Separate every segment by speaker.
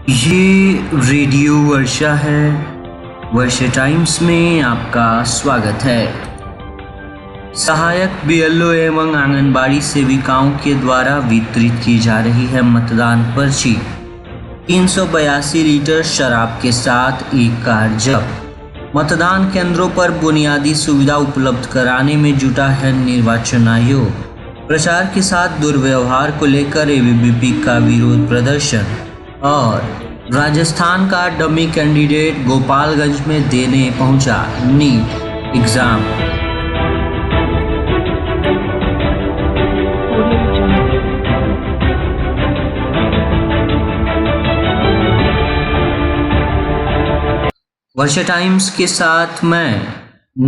Speaker 1: ये रेडियो वर्षा है। वर्षा टाइम्स में आपका स्वागत है। सहायक बीएलओ एवं आंगनबाड़ी सेविकाओं के द्वारा वितरित की जा रही है मतदान पर्ची। 382 लीटर शराब के साथ एक कार जब्त। मतदान केंद्रों पर बुनियादी सुविधा उपलब्ध कराने में जुटा है निर्वाचन आयोग। प्रचार के साथ दुर्व्यवहार को लेकर एबीवीपी का विरोध प्रदर्शन। और राजस्थान का डमी कैंडिडेट गोपालगंज में देने पहुंचा नीट एग्जाम। वर्षा टाइम्स के साथ मैं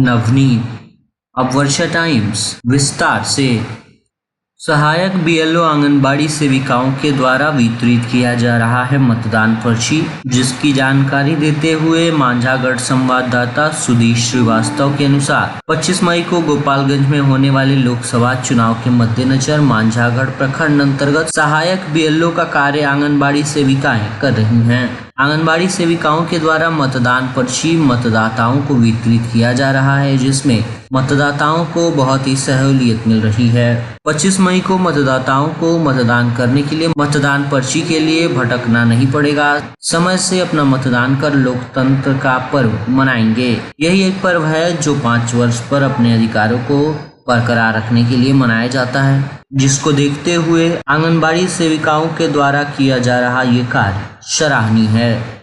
Speaker 1: नवनीत। अब वर्षा टाइम्स विस्तार से। सहायक बीएलओ आंगनबाड़ी सेविकाओं के द्वारा वितरित किया जा रहा है मतदान पर्ची, जिसकी जानकारी देते हुए मांझागढ़ संवाददाता सुधीर श्रीवास्तव के अनुसार 25 मई को गोपालगंज में होने वाले लोकसभा चुनाव के मद्देनजर मांझागढ़ प्रखंड अंतर्गत सहायक बीएलओ का कार्य आंगनबाड़ी सेविकाएं कर रही हैं। आंगनबाड़ी सेविकाओं के द्वारा मतदान पर्ची मतदाताओं को वितरित किया जा रहा है, जिसमें मतदाताओं को बहुत ही सहूलियत मिल रही है। 25 मई को मतदाताओं को मतदान करने के लिए मतदान पर्ची के लिए भटकना नहीं पड़ेगा। समय से अपना मतदान कर लोकतंत्र का पर्व मनाएंगे। यही एक पर्व है जो 5 वर्ष पर अपने अधिकारों को बरकरार रखने के लिए मनाया जाता है, जिसको देखते हुए आंगनबाड़ी सेविकाओं के द्वारा किया जा रहा ये कार्य सराहनीय है।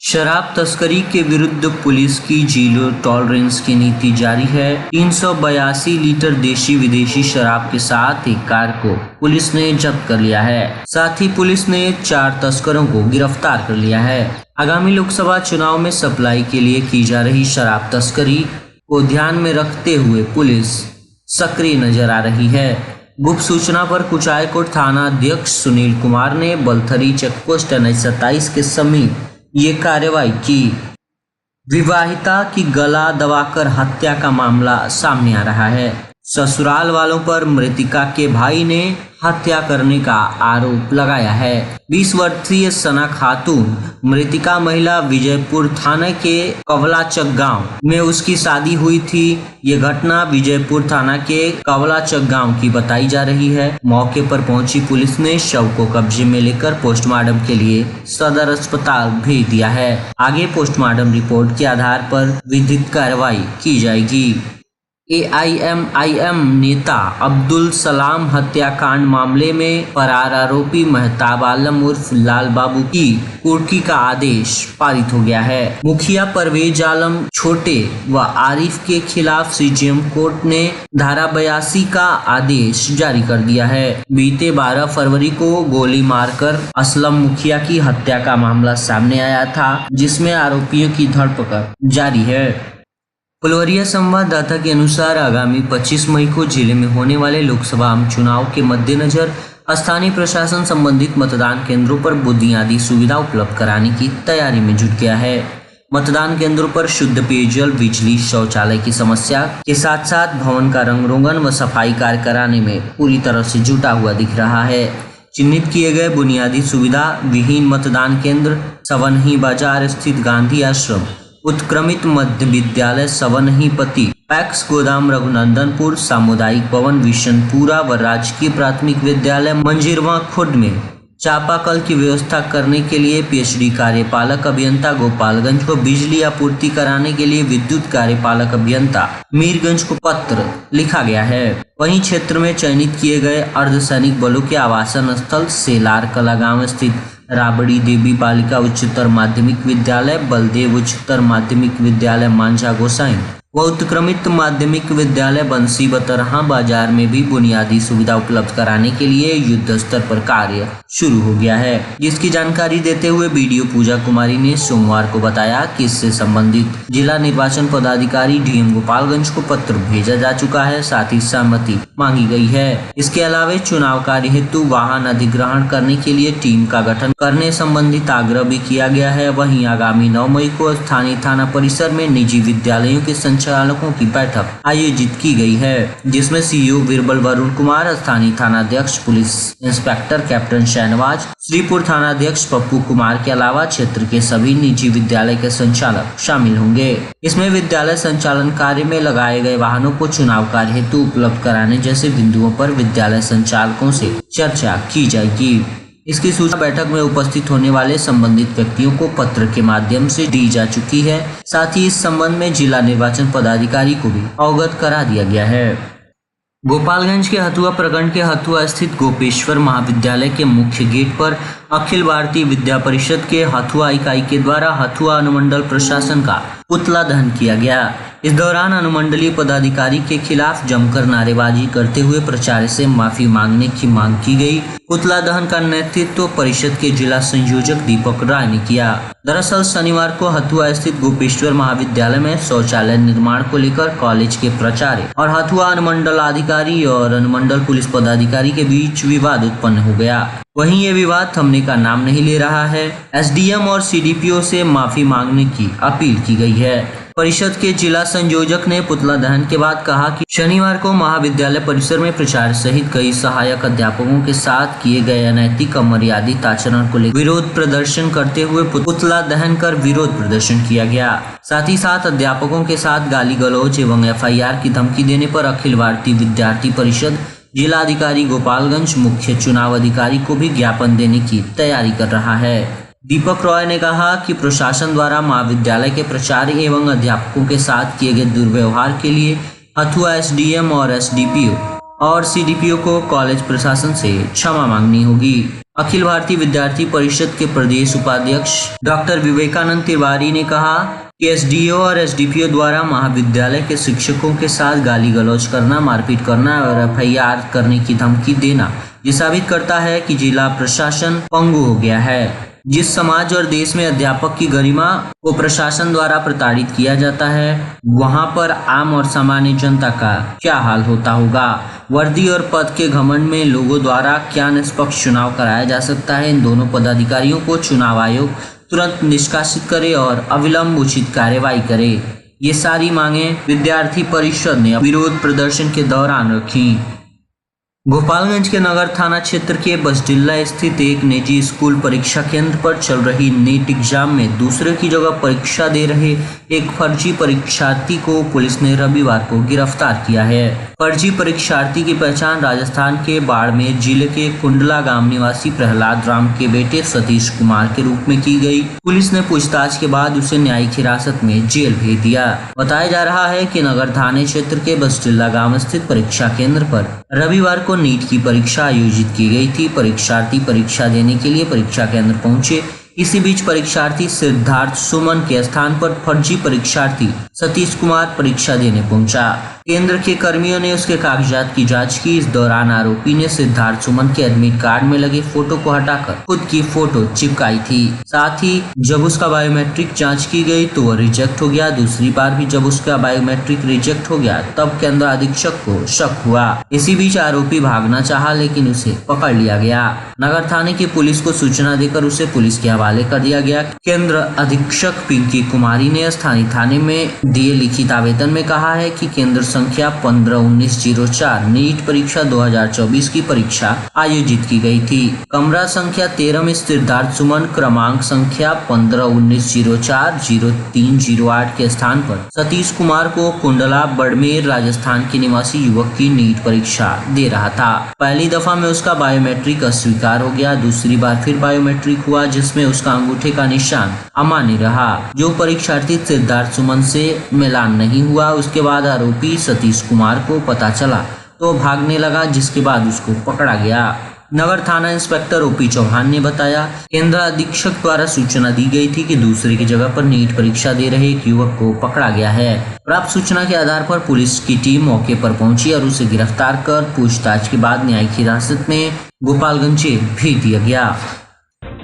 Speaker 1: शराब तस्करी के विरुद्ध पुलिस की जीरो टॉलरेंस की नीति जारी है। 382 लीटर देशी विदेशी शराब के साथ एक कार को पुलिस ने जब्त कर लिया है। साथ ही पुलिस ने 4 तस्करों को गिरफ्तार कर लिया है। आगामी लोकसभा चुनाव में सप्लाई के लिए की जा रही शराब तस्करी को ध्यान में रखते हुए पुलिस सक्रिय नजर आ रही है। गुप्त सूचना पर कुचायकोट थाना अध्यक्ष सुनील कुमार ने बलथरी चेकपोस्ट NH 27 के समीप ये कार्रवाई की। विवाहिता की गला दबाकर हत्या का मामला सामने आ रहा है। ससुराल वालों पर मृतिका के भाई ने हत्या करने का आरोप लगाया है। 20 वर्षीय सना खातून मृतिका महिला विजयपुर थाने के कवलाचक गांव में उसकी शादी हुई थी। ये घटना विजयपुर थाना के कवलाचक गांव की बताई जा रही है। मौके पर पहुंची पुलिस ने शव को कब्जे में लेकर पोस्टमार्टम के लिए सदर अस्पताल भेज दिया है। आगे पोस्टमार्टम रिपोर्ट के आधार पर विधिक कार्रवाई की जाएगी। AIMIM नेता अब्दुल सलाम हत्याकांड मामले में फरार आरोपी महताब आलम उर्फ लाल बाबू की कुर्की का आदेश पारित हो गया है। मुखिया परवेज आलम छोटे व आरिफ के खिलाफ CJM कोर्ट ने धारा 82 का आदेश जारी कर दिया है। बीते 12 फरवरी को गोली मारकर असलम मुखिया की हत्या का मामला सामने आया था, जिसमें आरोपियों की धरपकड़ जारी है। फुलवरिया संवाददाता के अनुसार आगामी 25 मई को जिले में होने वाले लोकसभा आम चुनाव के मद्देनजर स्थानीय प्रशासन संबंधित मतदान केंद्रों पर बुनियादी सुविधा उपलब्ध कराने की तैयारी में जुट गया है। मतदान केंद्रों पर शुद्ध पेयजल, बिजली, शौचालय की समस्या के साथ साथ भवन का रंग रोगन व सफाई कार्य कराने में पूरी तरह से जुटा हुआ दिख रहा है। चिन्हित किए गए बुनियादी सुविधा विहीन मतदान केंद्र सवनही बाजार स्थित गांधी आश्रम, उत्क्रमित मध्य विद्यालय सवनहीपति, पैक्स गोदाम रघुनंदनपुर, सामुदायिक भवन विशनपुरा व राजकीय प्राथमिक विद्यालय मंजीरवा खुर्द में चापाकल की व्यवस्था करने के लिए PhD कार्यपालक अभियंता गोपालगंज को बिजली आपूर्ति कराने के लिए विद्युत कार्यपालक अभियंता मीरगंज को पत्र लिखा गया है। वहीं क्षेत्र में चयनित किए गए अर्धसैनिक बलों के आवासन स्थल सेलार कला गांव स्थित राबड़ी देवी बालिका उच्चतर माध्यमिक विद्यालय, बलदेव उच्चतर माध्यमिक विद्यालय मांझा गोसाई व उत्क्रमित माध्यमिक विद्यालय बंसी बतरहा बाजार में भी बुनियादी सुविधा उपलब्ध कराने के लिए युद्ध स्तर पर कार्य शुरू हो गया है, जिसकी जानकारी देते हुए BDO पूजा कुमारी ने सोमवार को बताया कि इससे संबंधित जिला निर्वाचन पदाधिकारी DM गोपालगंज को पत्र भेजा जा चुका है, साथ ही सहमति मांगी गई है। इसके अलावा चुनाव कार्य हेतु वाहन अधिग्रहण करने के लिए टीम का गठन करने संबंधित आग्रह भी किया गया है। वहीं आगामी 9 मई को स्थानीय थाना परिसर में निजी विद्यालयों के संचालकों की बैठक आयोजित की गई है, जिसमें सीईओ बीरबल वरुण कुमार, स्थानीय थानाध्यक्ष police inspector captain Shahnawaz, Shripur थानाध्यक्ष पप्पू कुमार के अलावा क्षेत्र के सभी निजी विद्यालय के संचालक शामिल होंगे। इसमें विद्यालय संचालन कार्य में लगाए गए वाहनों को चुनाव कार्य हेतु उपलब्ध कराने जैसे बिंदुओं पर विद्यालय संचालकों से चर्चा की जाएगी। इसकी सूचना बैठक में उपस्थित होने वाले संबंधित व्यक्तियों को पत्र के माध्यम से दी जा चुकी है। साथ ही इस संबंध में जिला निर्वाचन पदाधिकारी को भी अवगत करा दिया गया है। गोपालगंज के हथुआ प्रखंड के हथुआ स्थित गोपेश्वर महाविद्यालय के मुख्य गेट पर अखिल भारतीय विद्या परिषद के हथुआ इकाई के द्वारा हथुआ अनुमंडल प्रशासन का पुतला दहन किया गया। इस दौरान अनुमंडलीय पदाधिकारी के खिलाफ जमकर नारेबाजी करते हुए प्राचार्य से माफी मांगने की मांग की गई। पुतला दहन का नेतृत्व परिषद के जिला संयोजक दीपक राय ने किया। दरअसल शनिवार को हथुआ स्थित गोपेश्वर महाविद्यालय में शौचालय निर्माण को लेकर कॉलेज के प्राचार्य और हथुआ अनुमंडल अधिकारी और अनुमंडल पुलिस पदाधिकारी के बीच विवाद उत्पन्न हो गया। वहीं ये विवाद थमने का नाम नहीं ले रहा है। एसडीएम और सीडीपीओ से माफी मांगने की अपील की गई है। परिषद के जिला संयोजक ने पुतला दहन के बाद कहा कि शनिवार को महाविद्यालय परिसर में प्राचार्य सहित कई सहायक अध्यापकों के साथ किए गए अनैतिक अमर्यादित आचरण को लेकर विरोध प्रदर्शन करते हुए पुतला दहन कर विरोध प्रदर्शन किया गया। साथ ही साथ अध्यापकों के साथ गाली गलौज एवं एफआईआर की धमकी देने पर अखिल भारतीय विद्यार्थी परिषद जिला अधिकारी गोपालगंज मुख्य चुनाव अधिकारी को भी ज्ञापन देने की तैयारी कर रहा है। दीपक रॉय ने कहा कि प्रशासन द्वारा महाविद्यालय के प्राचार्य एवं अध्यापकों के साथ किए गए दुर्व्यवहार के लिए हथुआ एसडीएम और एसडीपीओ और सीडीपीओ को कॉलेज प्रशासन से क्षमा मांगनी होगी। अखिल भारतीय विद्यार्थी परिषद के प्रदेश उपाध्यक्ष डॉक्टर विवेकानंद तिवारी ने कहा कि एसडीओ और एसडीपीओ द्वारा महाविद्यालय के शिक्षकों के साथ गाली गलौज करना, मारपीट करना और एफआईआर करने की धमकी देना ये साबित करता है कि जिला प्रशासन पंगु हो गया है। जिस समाज और देश में अध्यापक की गरिमा को प्रशासन द्वारा प्रताड़ित किया जाता है, वहां पर आम और सामान्य जनता का क्या हाल होता होगा। वर्दी और पद के घमंड में लोगों द्वारा क्या निष्पक्ष चुनाव कराया जा सकता है। इन दोनों पदाधिकारियों को चुनाव आयोग तुरंत निष्कासित करे और अविलंब उचित कार्यवाही करे। ये सारी मांगे विद्यार्थी परिषद ने विरोध प्रदर्शन के दौरान रखी। गोपालगंज के नगर थाना क्षेत्र के बसडिल्ला स्थित एक निजी स्कूल परीक्षा केंद्र पर चल रही नीट एग्जाम में दूसरे की जगह परीक्षा दे रहे एक फर्जी परीक्षार्थी को पुलिस ने रविवार को गिरफ्तार किया है। फर्जी परीक्षार्थी की पहचान राजस्थान के बाड़मेर जिले के कुंडला गांव निवासी प्रहलाद राम के बेटे सतीश कुमार के रूप में की गई। पुलिस ने पूछताछ के बाद उसे न्यायिक हिरासत में जेल भेज दिया। बताया जा रहा है कि नगर थाने क्षेत्र के बसडिल्ला गांव स्थित परीक्षा केंद्र पर रविवार को नीट की परीक्षा आयोजित की गई थी। परीक्षार्थी परीक्षा देने के लिए परीक्षा केंद्र पहुंचे। इसी बीच परीक्षार्थी सिद्धार्थ सुमन के स्थान पर फर्जी परीक्षार्थी सतीश कुमार परीक्षा देने पहुंचा। केंद्र के कर्मियों ने उसके कागजात की जांच की। इस दौरान आरोपी ने सिद्धार्थ सुमन के एडमिट कार्ड में लगे फोटो को हटाकर खुद की फोटो चिपकाई थी। साथ ही जब उसका बायोमेट्रिक जांच की गई तो वह रिजेक्ट हो गया। दूसरी बार भी जब उसका बायोमेट्रिक रिजेक्ट हो गया तब केंद्र अधीक्षक को शक हुआ। इसी बीच आरोपी भागना चाहा लेकिन उसे पकड़ लिया गया। नगर थाने की पुलिस को सूचना देकर उसे पुलिस के हवाले कर दिया गया। केंद्र अधीक्षक पिंकी कुमारी ने स्थानीय थाने में दिए लिखित आवेदन में कहा है कि केंद्र संख्या 15-1904 नीट परीक्षा 2024 की परीक्षा आयोजित की गई थी। कमरा संख्या 13 में सिद्धार्थ सुमन क्रमांक संख्या 15-1904-0308 के स्थान पर सतीश कुमार को कुंडला बड़मेर राजस्थान के निवासी युवक की नीट परीक्षा दे रहा था। पहली दफा में उसका बायोमेट्रिक अस्वीकार हो गया। दूसरी बार फिर बायोमेट्रिक हुआ जिसमें उसका अंगूठे का निशान अमान्य रहा। जो परीक्षार्थी सिद्धार्थ सुमन से मिलान नहीं हुआ। उसके बाद आरोपी सतीश कुमार को पता चला तो भागने लगा, जिसके बाद उसको पकड़ा गया। नगर थाना इंस्पेक्टर ओपी चौहान ने बताया, केंद्र अधीक्षक द्वारा सूचना दी गई थी कि दूसरे की जगह पर नीट परीक्षा दे रहे एक युवक को पकड़ा गया है। प्राप्त सूचना के आधार पर पुलिस की टीम मौके पर पहुंची और उसे गिरफ्तार कर पूछताछ के बाद न्यायिक हिरासत में गोपालगंज भेज दिया गया।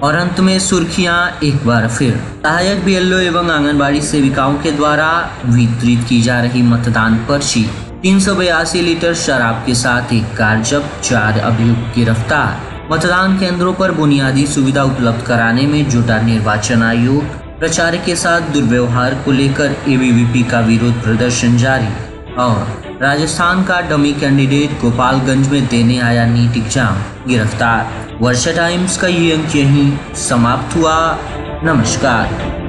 Speaker 1: और अंत में सुर्खियां एक बार फिर। सहायक बीएलओ एवं आंगनबाड़ी सेविकाओं के द्वारा वितरित की जा रही मतदान पर्ची। 382 लीटर शराब के साथ एक कार जब्त, 4 अभियुक्त गिरफ्तार। मतदान केंद्रों पर बुनियादी सुविधा उपलब्ध कराने में जुटा निर्वाचन आयोग। प्रचार के साथ दुर्व्यवहार को लेकर एबीवीपी का विरोध प्रदर्शन जारी। और राजस्थान का डमी कैंडिडेट गोपालगंज में देने आया नीट एग्जाम गिरफ्तार। वर्षा टाइम्स का ये अंक यहीं समाप्त हुआ। नमस्कार।